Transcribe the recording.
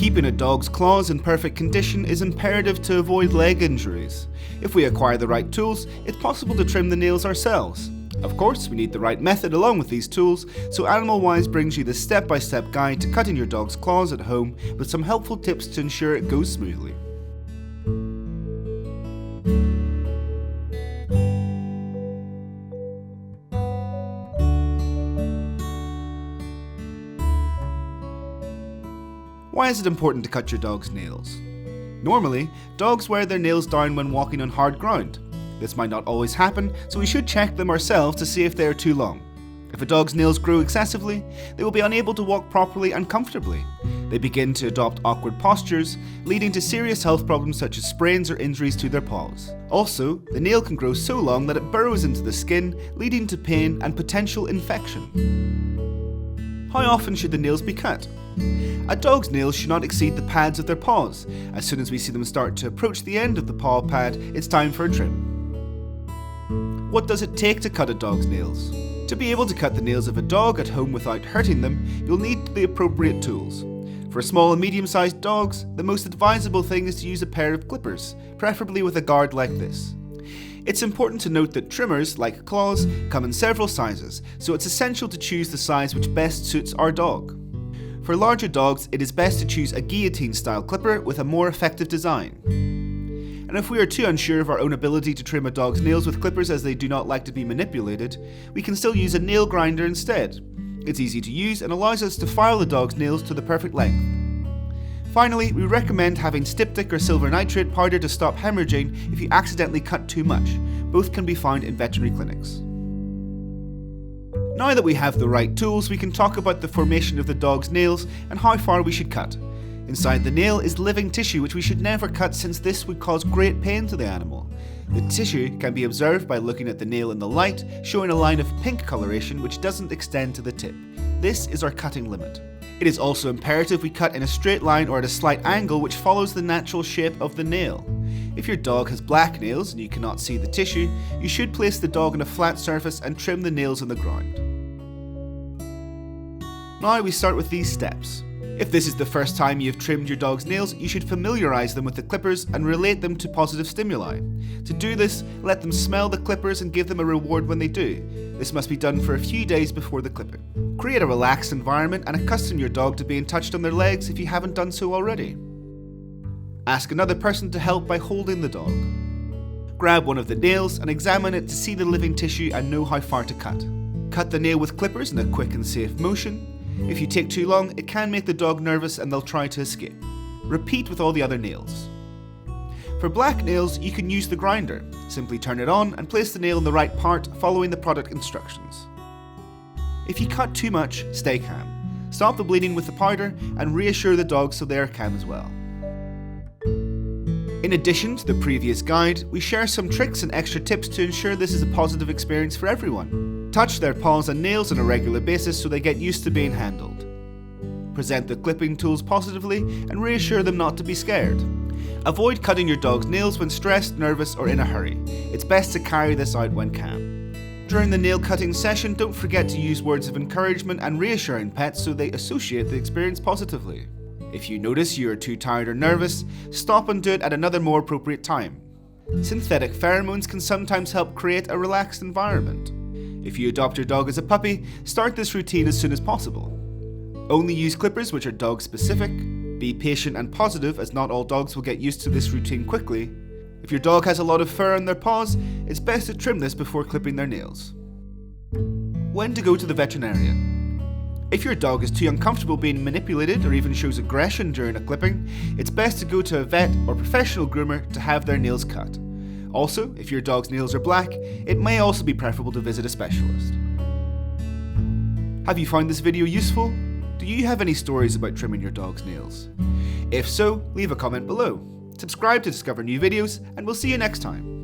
Keeping a dog's claws in perfect condition is imperative to avoid leg injuries. If we acquire the right tools, it's possible to trim the nails ourselves. Of course, we need the right method along with these tools, so AnimalWised brings you the step-by-step guide to cutting your dog's claws at home with some helpful tips to ensure it goes smoothly. Why is it important to cut your dog's nails? Normally, dogs wear their nails down when walking on hard ground. This might not always happen, so we should check them ourselves to see if they are too long. If a dog's nails grow excessively, they will be unable to walk properly and comfortably. They begin to adopt awkward postures, leading to serious health problems such as sprains or injuries to their paws. Also, the nail can grow so long that it burrows into the skin, leading to pain and potential infection. How often should the nails be cut? A dog's nails should not exceed the pads of their paws. As soon as we see them start to approach the end of the paw pad, it's time for a trim. What does it take to cut a dog's nails? To be able to cut the nails of a dog at home without hurting them, you'll need the appropriate tools. For small and medium-sized dogs, the most advisable thing is to use a pair of clippers, preferably with a guard like this. It's important to note that trimmers, like claws, come in several sizes, so it's essential to choose the size which best suits our dog. For larger dogs, it is best to choose a guillotine-style clipper with a more effective design. And if we are too unsure of our own ability to trim a dog's nails with clippers as they do not like to be manipulated, we can still use a nail grinder instead. It's easy to use and allows us to file the dog's nails to the perfect length. Finally, we recommend having styptic or silver nitrate powder to stop hemorrhaging if you accidentally cut too much. Both can be found in veterinary clinics. Now that we have the right tools, we can talk about the formation of the dog's nails and how far we should cut. Inside the nail is living tissue which we should never cut since this would cause great pain to the animal. The tissue can be observed by looking at the nail in the light, showing a line of pink coloration which doesn't extend to the tip. This is our cutting limit. It is also imperative we cut in a straight line or at a slight angle which follows the natural shape of the nail. If your dog has black nails and you cannot see the tissue, you should place the dog on a flat surface and trim the nails on the ground. Now we start with these steps. If this is the first time you have trimmed your dog's nails, you should familiarise them with the clippers and relate them to positive stimuli. To do this, let them smell the clippers and give them a reward when they do. This must be done for a few days before the clipping. Create a relaxed environment and accustom your dog to being touched on their legs if you haven't done so already. Ask another person to help by holding the dog. Grab one of the nails and examine it to see the living tissue and know how far to cut. Cut the nail with clippers in a quick and safe motion. If you take too long, it can make the dog nervous and they'll try to escape. Repeat with all the other nails. For black nails, you can use the grinder. Simply turn it on and place the nail in the right part following the product instructions. If you cut too much, stay calm. Stop the bleeding with the powder and reassure the dog so they are calm as well. In addition to the previous guide, we share some tricks and extra tips to ensure this is a positive experience for everyone. Touch their paws and nails on a regular basis so they get used to being handled. Present the clipping tools positively and reassure them not to be scared. Avoid cutting your dog's nails when stressed, nervous or in a hurry. It's best to carry this out when calm. During the nail cutting session, don't forget to use words of encouragement and reassuring pets so they associate the experience positively. If you notice you are too tired or nervous, stop and do it at another more appropriate time. Synthetic pheromones can sometimes help create a relaxed environment. If you adopt your dog as a puppy, start this routine as soon as possible. Only use clippers which are dog specific. Be patient and positive as not all dogs will get used to this routine quickly. If your dog has a lot of fur on their paws, it's best to trim this before clipping their nails. When to go to the veterinarian. If your dog is too uncomfortable being manipulated or even shows aggression during a clipping, it's best to go to a vet or professional groomer to have their nails cut. Also, if your dog's nails are black, it may also be preferable to visit a specialist. Have you found this video useful? Do you have any stories about trimming your dog's nails? If so, leave a comment below. Subscribe to discover new videos, and we'll see you next time.